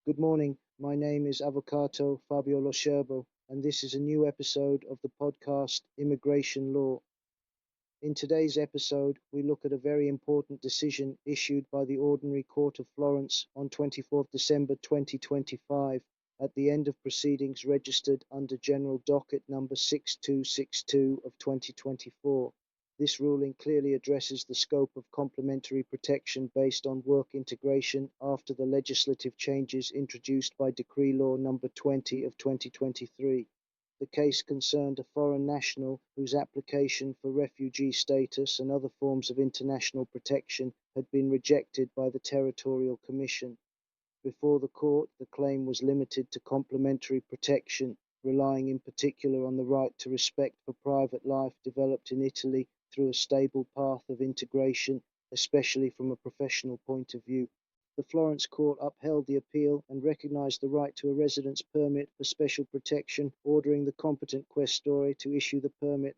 Good morning. My name is Avvocato Fabio Loscerbo, and this is a new episode of the podcast Immigration Law. In today's episode, we look at a very important decision issued by the Ordinary Court of Florence on 24th December 2025 at the end of proceedings registered under General Docket number 6262 of 2024. This ruling clearly addresses the scope of complementary protection based on work integration after the legislative changes introduced by Decree Law number 20 of 2023. The case concerned a foreign national whose application for refugee status and other forms of international protection had been rejected by the Territorial Commission. Before the court, the claim was limited to complementary protection, relying in particular on the right to respect for private life developed in Italy through a stable path of integration, especially from a professional point of view. The Florence court upheld the appeal and recognized the right to a residence permit for special protection, ordering the competent questore to issue the permit.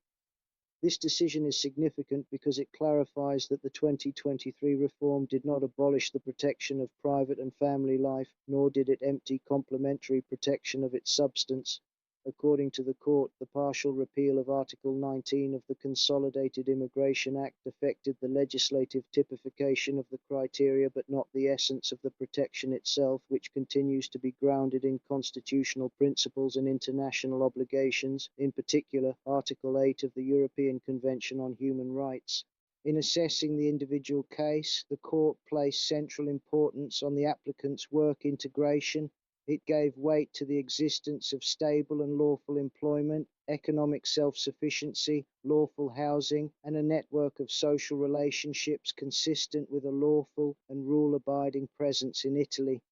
This decision is significant because it clarifies that the 2023 reform did not abolish the protection of private and family life, nor did it empty complementary protection of its substance. According to the court, the partial repeal of Article 19 of the Consolidated Immigration Act affected the legislative typification of the criteria but not the essence of the protection itself, which continues to be grounded in constitutional principles and international obligations, in particular Article 8 of the European Convention on Human Rights. In assessing the individual case, the court placed central importance on the applicant's work integration. It gave weight to the existence of stable and lawful employment, economic self-sufficiency, lawful housing, and a network of social relationships consistent with a lawful and rule-abiding presence in Italy.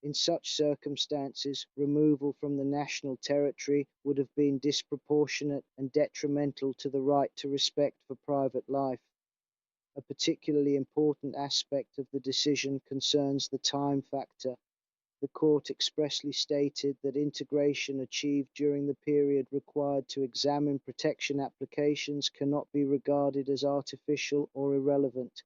In such circumstances, removal from the national territory would have been disproportionate and detrimental to the right to respect for private life. A particularly important aspect of the decision concerns the time factor. The court expressly stated that integration achieved during the period required to examine protection applications cannot be regarded as artificial or irrelevant.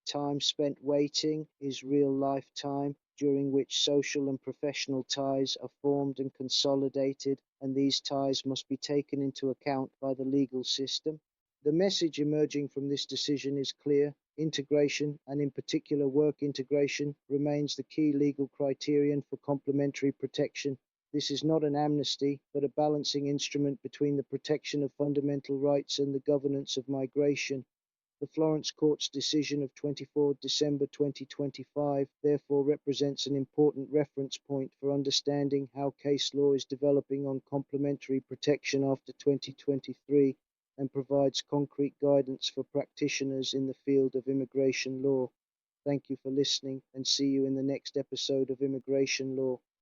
Time spent waiting is real life time, during which social and professional ties are formed and consolidated, and these ties must be taken into account by the legal system. The message emerging from this decision is clear. Integration, and in particular work integration, remains the key legal criterion for complementary protection. This is not an amnesty, but a balancing instrument between the protection of fundamental rights and the governance of migration. The Florence Court's decision of 24 December 2025 therefore represents an important reference point for understanding how case law is developing on complementary protection after 2023 and provides concrete guidance for practitioners in the field of immigration law. Thank you for listening, and see you in the next episode of Immigration Law.